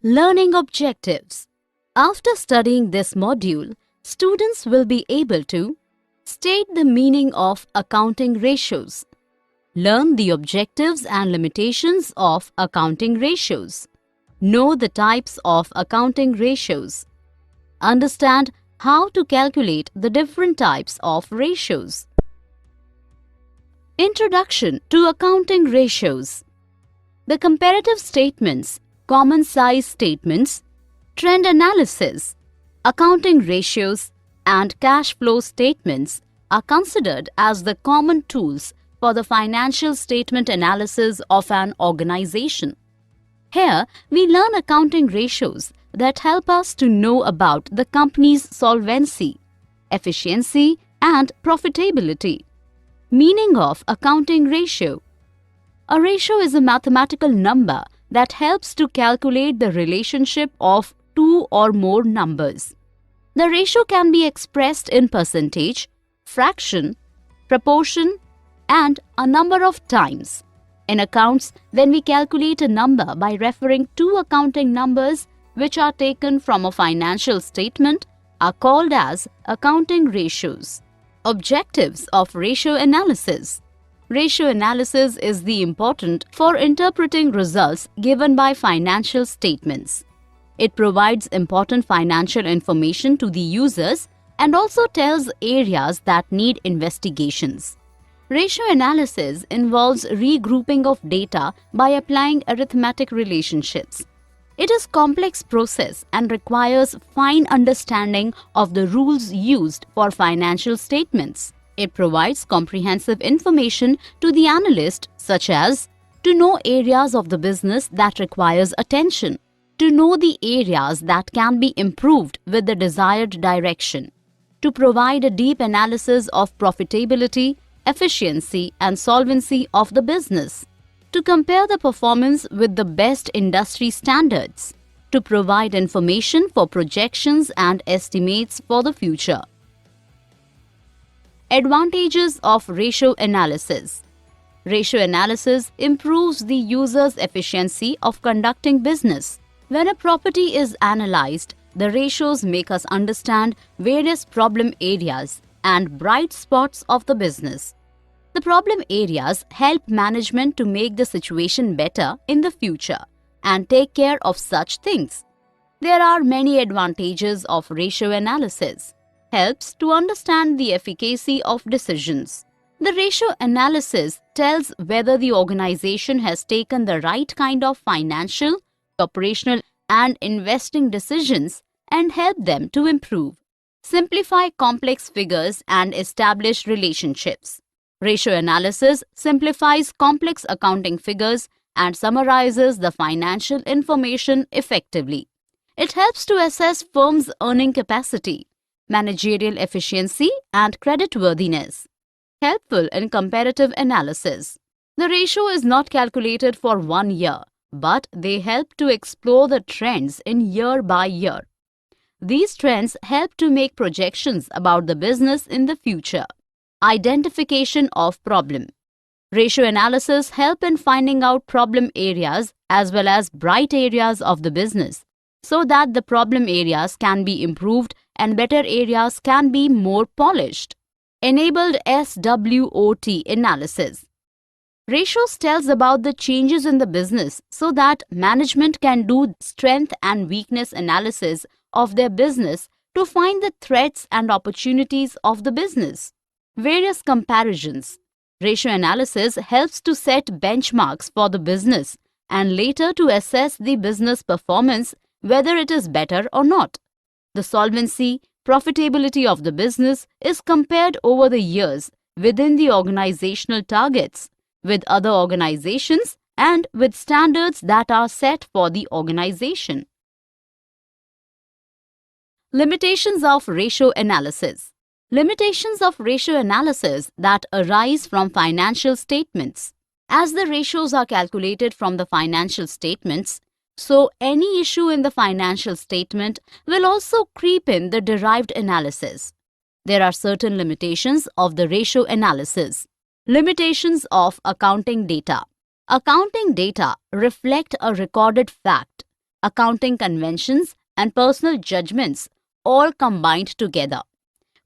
Learning objectives. After studying this module, students will be able to state the meaning of accounting ratios, learn the objectives and limitations of accounting ratios, know the types of accounting ratios, understand how to calculate the different types of ratios. Introduction to accounting ratios. The comparative statements, common size statements, trend analysis, accounting ratios, and cash flow statements are considered as the common tools for the financial statement analysis of an organization. Here, we learn accounting ratios that help us to know about the company's solvency, efficiency, and profitability. Meaning of accounting ratio. A ratio is a mathematical number that helps to calculate the relationship of two or more numbers. The ratio can be expressed in percentage, fraction, proportion, and a number of times. In accounts, when we calculate a number by referring to accounting numbers which are taken from a financial statement are called as accounting ratios. Objectives of ratio analysis. Ratio analysis is the important for interpreting results given by financial statements. It provides important financial information to the users and also tells areas that need investigations. Ratio analysis involves regrouping of data by applying arithmetic relationships. It is a complex process and requires fine understanding of the rules used for financial statements. It provides comprehensive information to the analyst, such as to know areas of the business that requires attention, to know the areas that can be improved with the desired direction, to provide a deep analysis of profitability, efficiency, and solvency of the business, to compare the performance with the best industry standards, to provide information for projections and estimates for the future. Advantages of ratio analysis. Ratio analysis improves the user's efficiency of conducting business. When a property is analyzed, the ratios make us understand various problem areas and bright spots of the business. The problem areas help management to make the situation better in the future and take care of such things. There are many advantages of ratio analysis. Helps to understand the efficacy of decisions. The ratio analysis tells whether the organization has taken the right kind of financial, operational, and investing decisions and help them to improve. Simplify complex figures and establish relationships. Ratio analysis simplifies complex accounting figures and summarizes the financial information effectively. It helps to assess firms' earning capacity, managerial efficiency, and creditworthiness. Helpful in comparative analysis. The ratio is not calculated for 1 year, but they help to explore the trends in year by year. These trends help to make projections about the business in the future. Identification of problem. Ratio analysis help in finding out problem areas as well as bright areas of the business, so that the problem areas can be improved and better areas can be more polished. Enabled SWOT analysis. Ratios tells about the changes in the business so that management can do strength and weakness analysis of their business to find the threats and opportunities of the business. Various comparisons. Ratio analysis helps to set benchmarks for the business and later to assess the business performance whether it is better or not. The solvency, profitability of the business is compared over the years within the organizational targets, with other organizations, and with standards that are set for the organization. Limitations of ratio analysis. Limitations of ratio analysis that arise from financial statements. As the ratios are calculated from the financial statements, so any issue in the financial statement will also creep in the derived analysis. There are certain limitations of the ratio analysis. Limitations of accounting data. Accounting data reflect a recorded fact. accounting conventions, and personal judgments all combined together.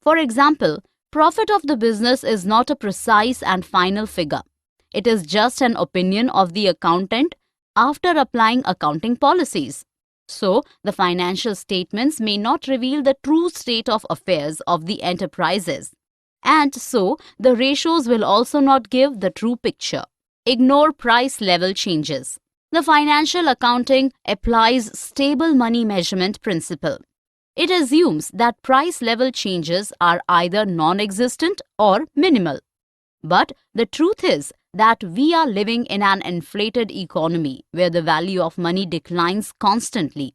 For example, profit of the business is not a precise and final figure. It is just an opinion of the accountant after applying accounting policies. So, the financial statements may not reveal the true state of affairs of the enterprises. And so, the ratios will also not give the true picture. Ignore price level changes. The financial accounting applies stable money measurement principle. It assumes that price level changes are either non-existent or minimal. But the truth is that we are living in an inflated economy where the value of money declines constantly.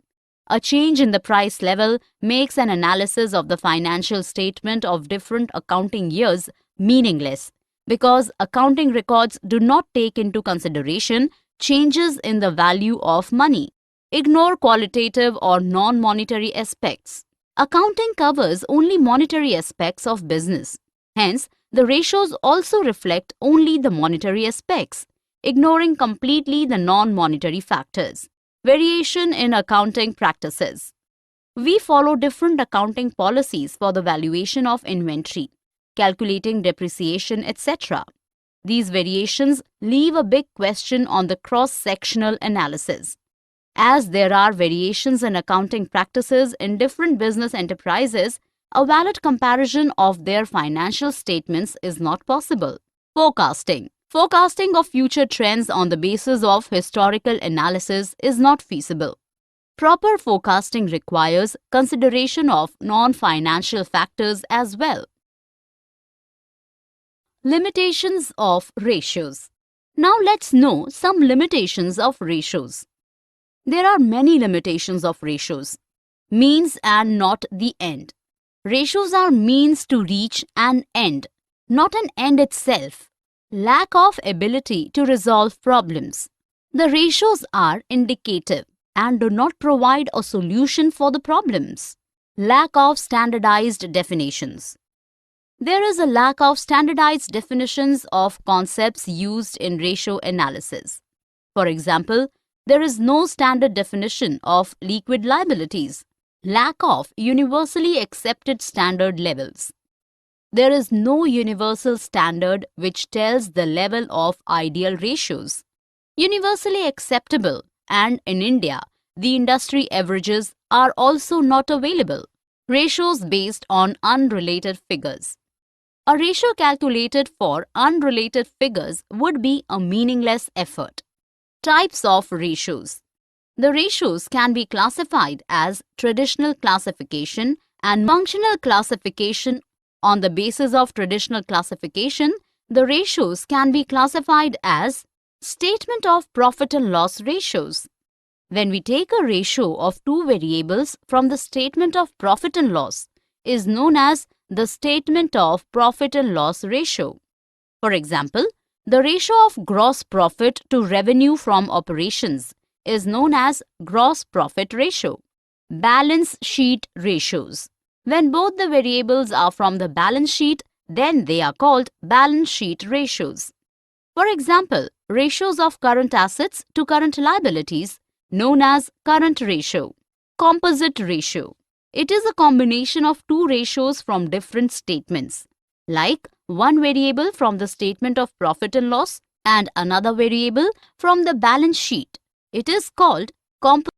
A change in the price level makes an analysis of the financial statement of different accounting years meaningless because accounting records do not take into consideration changes in the value of money. Ignore qualitative or non-monetary aspects. Accounting covers only monetary aspects of business. Hence, the ratios also reflect only the monetary aspects, ignoring completely the non-monetary factors. Variation in accounting practices. We follow different accounting policies for the valuation of inventory, calculating depreciation, etc. These variations leave a big question on the cross-sectional analysis. As there are variations in accounting practices in different business enterprises, a valid comparison of their financial statements is not possible. Forecasting. Forecasting of future trends on the basis of historical analysis is not feasible. Proper forecasting requires consideration of non-financial factors as well. Limitations of ratios. Now let's know some limitations of ratios. There are many limitations of ratios. Means and not the end. Ratios are means to reach an end, not an end itself. Lack of ability to resolve problems. The ratios are indicative and do not provide a solution for the problems. Lack of standardized definitions. There is a lack of standardized definitions of concepts used in ratio analysis. For example, there is no standard definition of liquid liabilities. Lack of universally accepted standard levels. There is no universal standard which tells the level of ideal ratios. Universally acceptable, and in India, the industry averages are also not available. Ratios based on unrelated figures. A ratio calculated for unrelated figures would be a meaningless effort. Types of ratios. The ratios can be classified as traditional classification and functional classification. On the basis of traditional classification, the ratios can be classified as statement of profit and loss ratios. When we take a ratio of two variables from the statement of profit and loss, is known as the statement of profit and loss ratio. For example, the ratio of gross profit to revenue from operations is known as gross profit ratio. Balance sheet ratios. When both the variables are from the balance sheet, then they are called balance sheet ratios. For example, ratios of current assets to current liabilities, known as current ratio. Composite ratio. It is a combination of two ratios from different statements, like one variable from the statement of profit and loss and another variable from the balance sheet. It is called composite.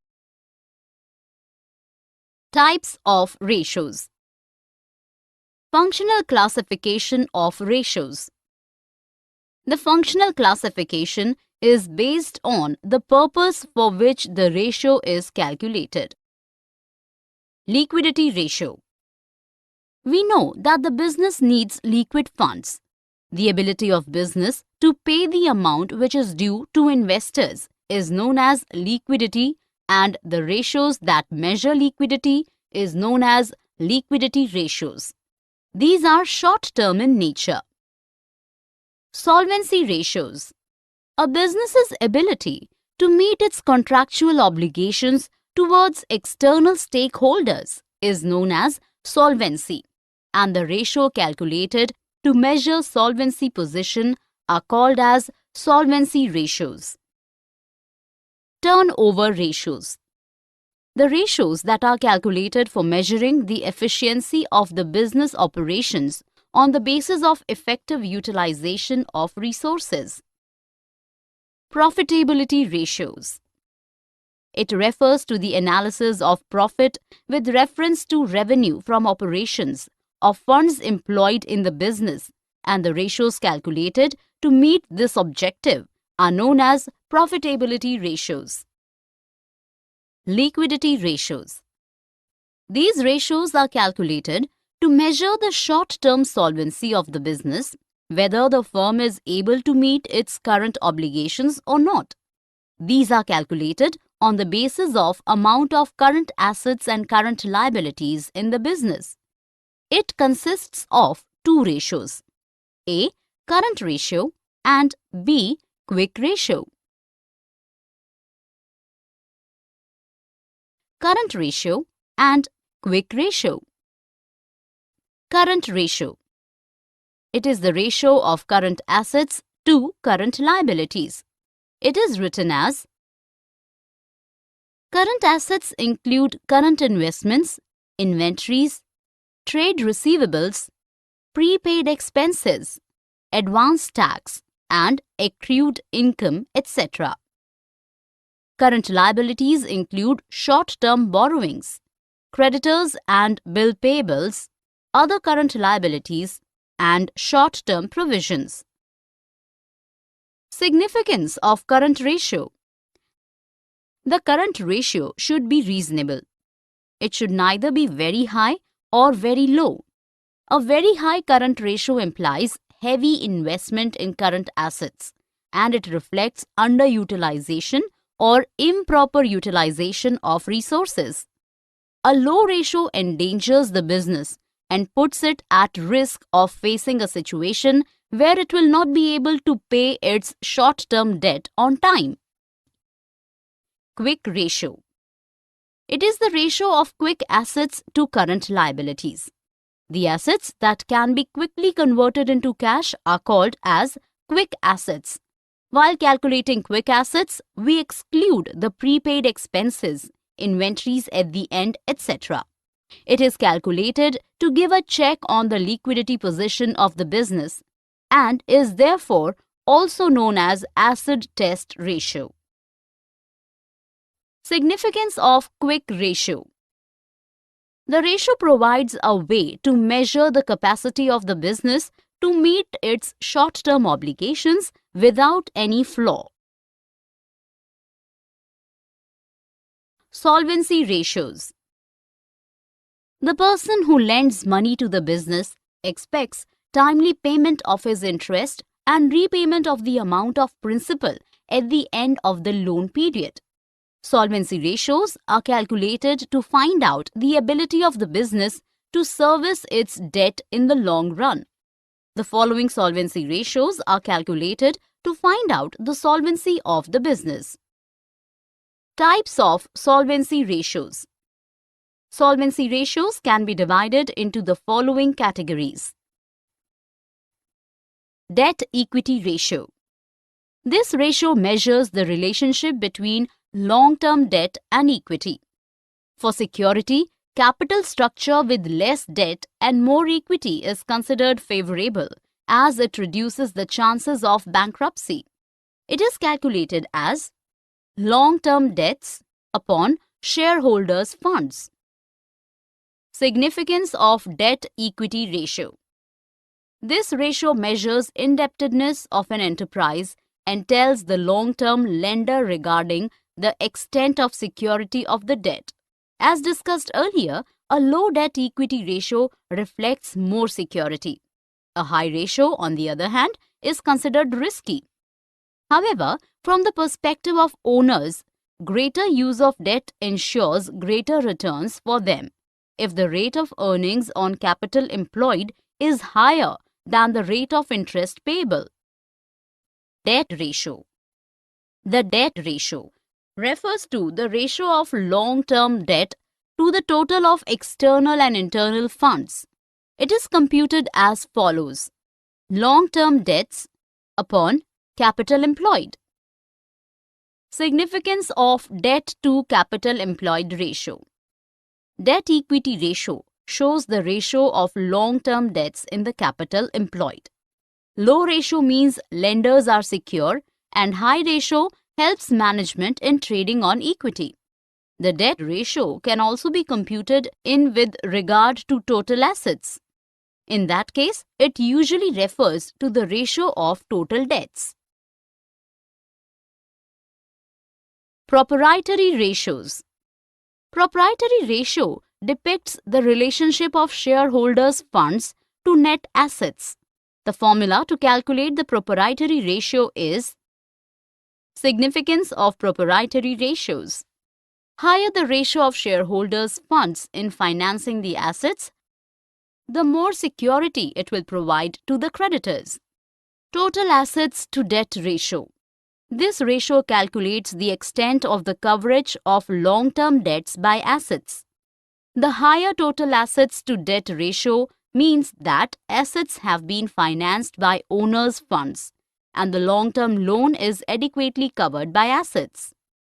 Types of ratios. Functional classification of ratios. The functional classification is based on the purpose for which the ratio is calculated. Liquidity ratio. We know that the business needs liquid funds. The ability of business to pay the amount which is due to investors is known as liquidity, and the ratios that measure liquidity is known as liquidity ratios. These are short-term in nature. Solvency ratios. A business's ability to meet its contractual obligations towards external stakeholders is known as solvency, and the ratio calculated to measure solvency position are called as solvency ratios. Turnover ratios. The ratios that are calculated for measuring the efficiency of the business operations on the basis of effective utilization of resources. Profitability ratios. It refers to the analysis of profit with reference to revenue from operations of funds employed in the business, and the ratios calculated to meet this objective are known as profitability ratios. Liquidity ratios. These ratios are calculated to measure the short-term solvency of the business, whether the firm is able to meet its current obligations or not. These are calculated on the basis of amount of current assets and current liabilities in the business. It consists of two ratios: A. Current ratio and B. Quick ratio. Current ratio and quick ratio. Current ratio. It is the ratio of current assets to current liabilities. It is written as: current assets include current investments, inventories, trade receivables, prepaid expenses, advance tax, and accrued income, etc. Current liabilities include short-term borrowings, creditors and bill payables, other current liabilities, and short-term provisions. Significance of current ratio. The current ratio should be reasonable. It should neither be very high or very low. A very high current ratio implies heavy investment in current assets, and it reflects underutilization or improper utilization of resources. A low ratio endangers the business and puts it at risk of facing a situation where it will not be able to pay its short-term debt on time. Quick ratio. It is the ratio of quick assets to current liabilities. The assets that can be quickly converted into cash are called as quick assets. While calculating quick assets, we exclude the prepaid expenses, inventories at the end, etc. It is calculated to give a check on the liquidity position of the business and is therefore also known as acid test ratio. Significance of quick ratio. The ratio provides a way to measure the capacity of the business to meet its short-term obligations without any flaw. Solvency ratios. The person who lends money to the business expects timely payment of his interest and repayment of the amount of principal at the end of the loan period. Solvency ratios are calculated to find out the ability of the business to service its debt in the long run. The following solvency ratios are calculated to find out the solvency of the business. Types of solvency ratios. Solvency ratios can be divided into the following categories. Debt-equity ratio. This ratio measures the relationship between long-term debt and equity. For security, capital structure with less debt and more equity is considered favorable as it reduces the chances of bankruptcy. It is calculated as long-term debts upon shareholders' funds. Significance of debt-equity ratio. This ratio measures indebtedness of an enterprise and tells the long-term lender regarding the extent of security of the debt. As discussed earlier, a low debt-equity ratio reflects more security. A high ratio, on the other hand, is considered risky. However, from the perspective of owners, greater use of debt ensures greater returns for them if the rate of earnings on capital employed is higher than the rate of interest payable. Debt ratio. The debt ratio refers to the ratio of long-term debt to the total of external and internal funds. It is computed as follows: long-term debts upon capital employed. Significance of debt to capital employed ratio. Debt equity ratio shows the ratio of long-term debts in the capital employed. Low ratio means lenders are secure and high ratio helps management in trading on equity. The debt ratio can also be computed in with regard to total assets. In that case, it usually refers to the ratio of total debts. Proprietary ratios. Proprietary ratio depicts the relationship of shareholders' funds to net assets. The formula to calculate the proprietary ratio is significance of proprietary ratios. Higher the ratio of shareholders' funds in financing the assets, the more security it will provide to the creditors. Total assets to debt ratio. This ratio calculates the extent of the coverage of long-term debts by assets. The higher total assets to debt ratio means that assets have been financed by owners' funds and the long-term loan is adequately covered by assets.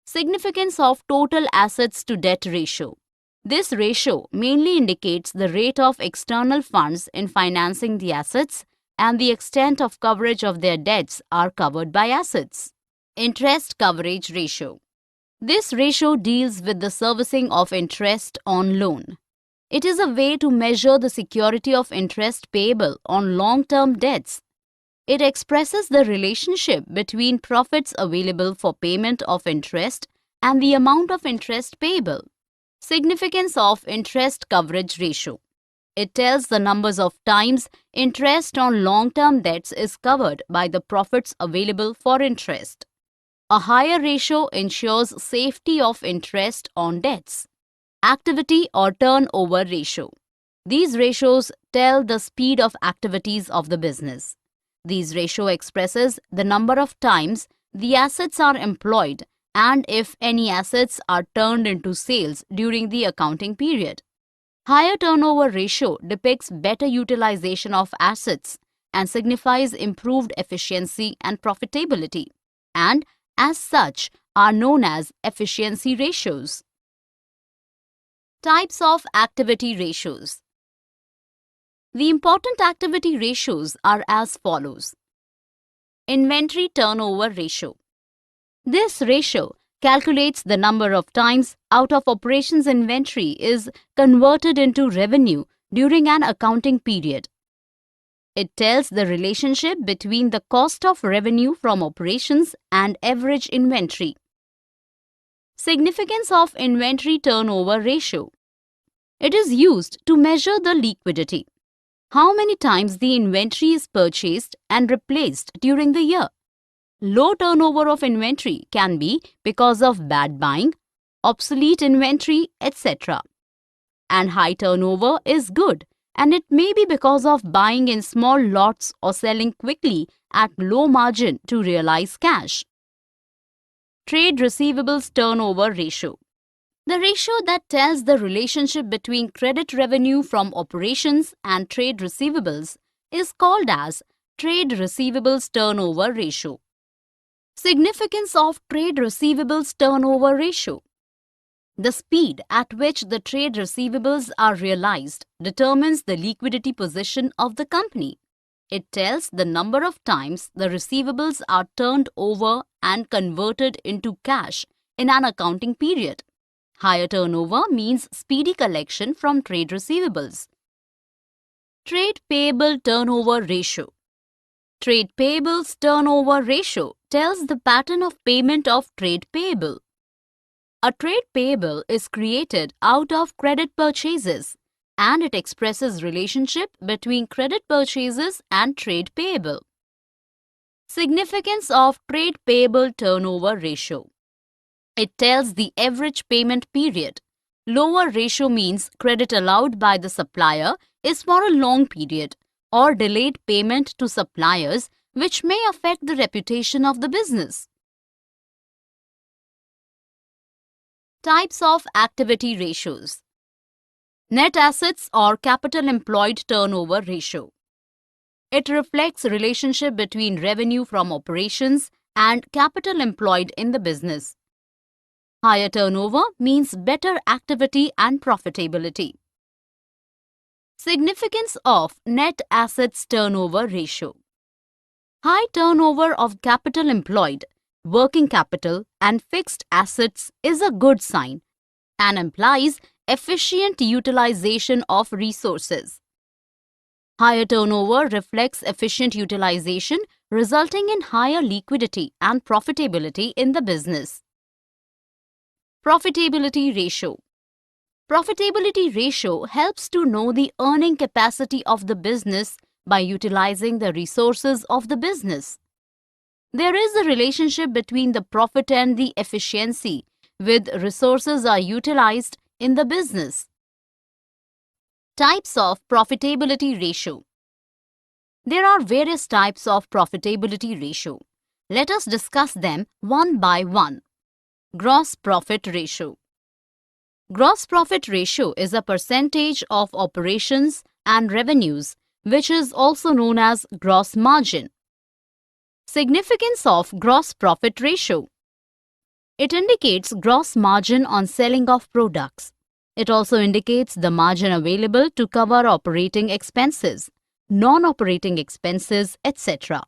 Significance of total assets to debt ratio. This ratio mainly indicates the rate of external funds in financing the assets and the extent of coverage of their debts are covered by assets. Interest coverage ratio. This ratio deals with the servicing of interest on loan. It is a way to measure the security of interest payable on long-term debts. It expresses the relationship between profits available for payment of interest and the amount of interest payable. Significance of interest coverage ratio. It tells the numbers of times interest on long-term debts is covered by the profits available for interest. A higher ratio ensures safety of interest on debts. Activity or turnover ratio. These ratios tell the speed of activities of the business. These ratio expresses the number of times the assets are employed and if any assets are turned into sales during the accounting period. Higher turnover ratio depicts better utilization of assets and signifies improved efficiency and profitability, and as such are known as efficiency ratios. Types of activity ratios. The important activity ratios are as follows. Inventory turnover ratio. This ratio calculates the number of times out of operations inventory is converted into revenue during an accounting period. It tells the relationship between the cost of revenue from operations and average inventory. Significance of inventory turnover ratio. It is used to measure the liquidity. How many times the inventory is purchased and replaced during the year. Low turnover of inventory can be because of bad buying, obsolete inventory, etc. And high turnover is good, and it may be because of buying in small lots or selling quickly at low margin to realize cash. Trade receivables turnover ratio. The ratio that tells the relationship between credit revenue from operations and trade receivables is called as trade receivables turnover ratio. Significance of trade receivables turnover ratio. The speed at which the trade receivables are realized determines the liquidity position of the company. It tells the number of times the receivables are turned over and converted into cash in an accounting period. Higher turnover means speedy collection from trade receivables. Trade payable turnover ratio. Trade payables turnover ratio tells the pattern of payment of trade payable. A trade payable is created out of credit purchases and it expresses relationship between credit purchases and trade payable. Significance of trade payable turnover ratio. It tells the average payment period. Lower ratio means credit allowed by the supplier is for a long period or delayed payment to suppliers which may affect the reputation of the business. Types of activity ratios. Net assets or capital employed turnover ratio. It reflects relationship between revenue from operations and capital employed in the business. Higher turnover means better activity and profitability. Significance of net assets turnover ratio. High turnover of capital employed, working capital and fixed assets is a good sign and implies efficient utilization of resources. Higher turnover reflects efficient utilization, resulting in higher liquidity and profitability in the business. Profitability ratio. Profitability ratio helps to know the earning capacity of the business by utilizing the resources of the business. There is a relationship between the profit and the efficiency with resources are utilized in the business. Types of profitability ratio. There are various types of profitability ratio. Let us discuss them one by one. Gross profit ratio. Gross profit ratio is a percentage of operations and revenues, which is also known as gross margin. Significance of gross profit ratio. It indicates gross margin on selling of products. It also indicates the margin available to cover operating expenses, non-operating expenses, etc.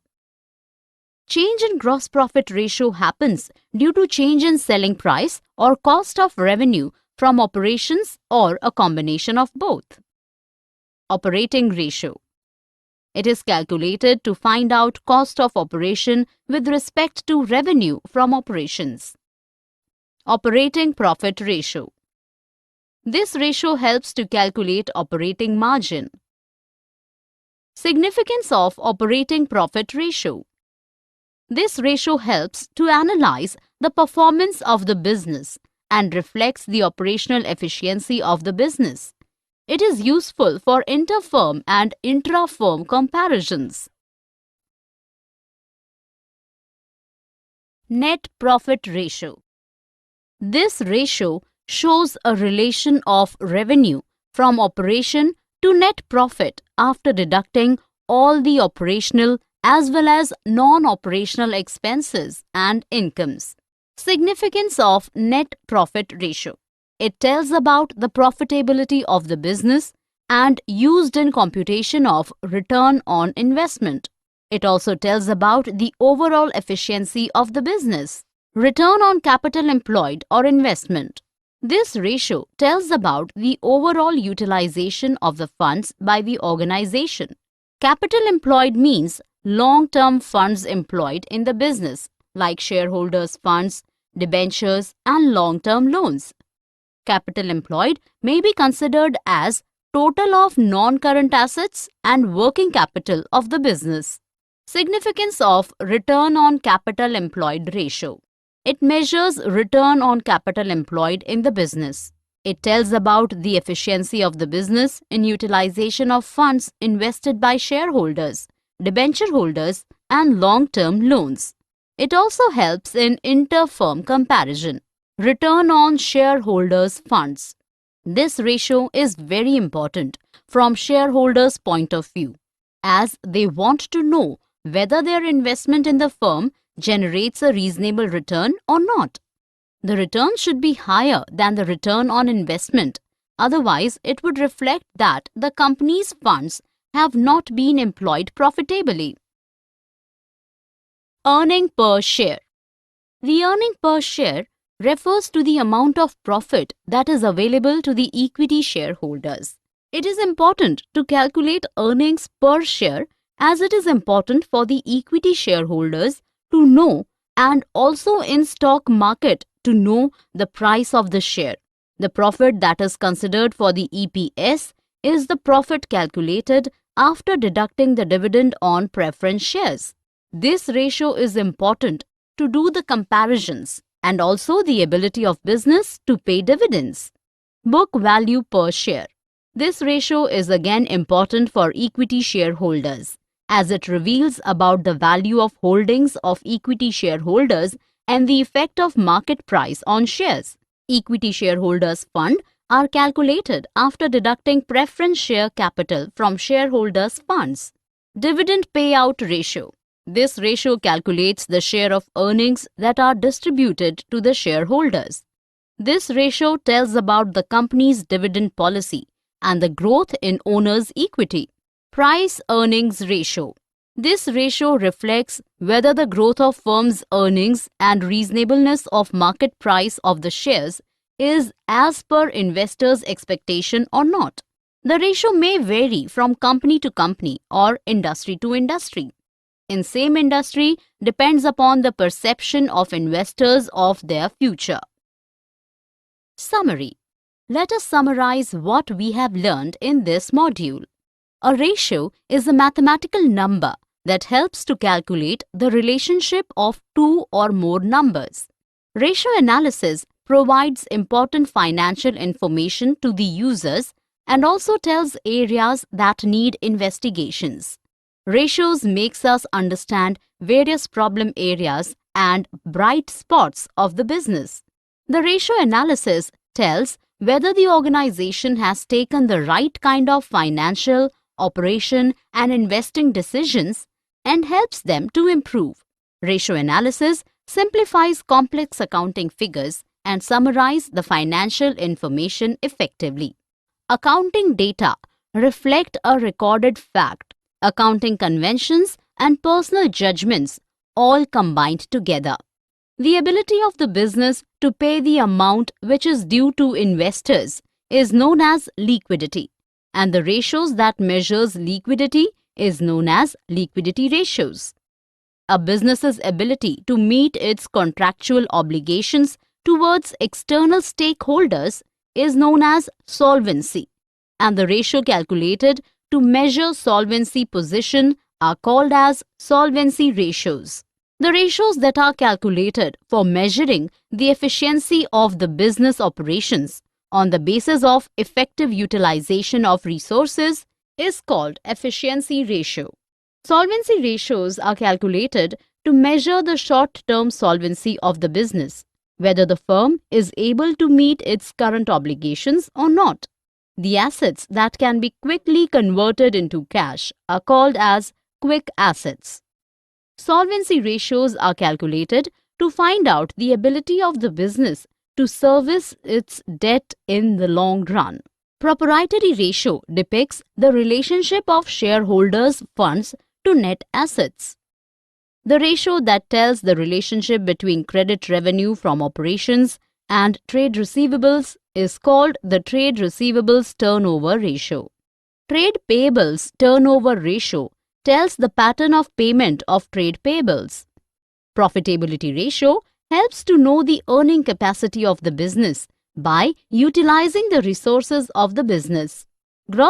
Change in gross profit ratio happens due to change in selling price or cost of revenue from operations or a combination of both. Operating ratio. It is calculated to find out cost of operation with respect to revenue from operations. Operating profit ratio. This ratio helps to calculate operating margin. Significance of operating profit ratio. This ratio helps to analyze the performance of the business and reflects the operational efficiency of the business. It is useful for inter-firm and intra-firm comparisons. Net profit ratio. This ratio shows a relation of revenue from operation to net profit after deducting all the operational as well as non-operational expenses and incomes. Significance of net profit ratio. It tells about the profitability of the business and used in computation of return on investment. It also tells about the overall efficiency of the business. Return on capital employed or investment. This ratio tells about the overall utilization of the funds by the organization. Capital employed means long-term funds employed in the business, like shareholders' funds, debentures, and long-term loans. Capital employed may be considered as total of non-current assets and working capital of the business. Significance of return on capital employed ratio. It measures return on capital employed in the business. It tells about the efficiency of the business in utilization of funds invested by shareholders, debenture holders, and long-term loans. It also helps in inter-firm comparison. Return on shareholders' funds. This ratio is very important from shareholders' point of view, as they want to know whether their investment in the firm generates a reasonable return or not. The return should be higher than the return on investment. Otherwise, it would reflect that the company's funds have not been employed profitably. Earning per share. The earning per share refers to the amount of profit that is available to the equity shareholders. It is important to calculate earnings per share as it is important for the equity shareholders to know and also in stock market to know the price of the share. The profit that is considered for the EPS is the profit calculated after deducting the dividend on preference shares. This ratio is important to do the comparisons and also the ability of business to pay dividends. Book value per share. This ratio is again important for equity shareholders as it reveals about the value of holdings of equity shareholders and the effect of market price on shares. Equity shareholders' fund are calculated after deducting preference share capital from shareholders' funds. Dividend payout ratio. This ratio calculates the share of earnings that are distributed to the shareholders. This ratio tells about the company's dividend policy and the growth in owners' equity. Price-earnings ratio. This ratio reflects whether the growth of firm's earnings and reasonableness of market price of the shares is as per investors' expectation or not. The ratio may vary from company to company or industry to industry. In same industry depends upon the perception of investors of their future. Summary. Let us summarize what we have learned in this module. A ratio is a mathematical number that helps to calculate the relationship of two or more numbers. Ratio analysis provides important financial information to the users and also tells areas that need investigations. Ratios makes us understand various problem areas and bright spots of the business. The ratio analysis tells whether the organization has taken the right kind of financial, operation and investing decisions and helps them to improve. Ratio analysis simplifies complex accounting figures and summarizes the financial information effectively. Accounting data reflect a recorded fact, accounting conventions and personal judgments all combined together. The ability of the business to pay the amount which is due to investors is known as liquidity, and the ratios that measures liquidity is known as liquidity ratios. A business's ability to meet its contractual obligations towards external stakeholders is known as solvency, and the ratio calculated to measure solvency position are called as solvency ratios. The ratios that are calculated for measuring the efficiency of the business operations on the basis of effective utilization of resources is called efficiency ratio. Solvency ratios are calculated to measure the short-term solvency of the business, whether the firm is able to meet its current obligations or not. The assets that can be quickly converted into cash are called as quick assets. Solvency ratios are calculated to find out the ability of the business to service its debt in the long run. Proprietary ratio depicts the relationship of shareholders' funds to net assets. The ratio that tells the relationship between credit revenue from operations and trade receivables is called the trade receivables turnover ratio. Trade payables turnover ratio tells the pattern of payment of trade payables. Profitability ratio helps to know the earning capacity of the business by utilizing the resources of the business. Gross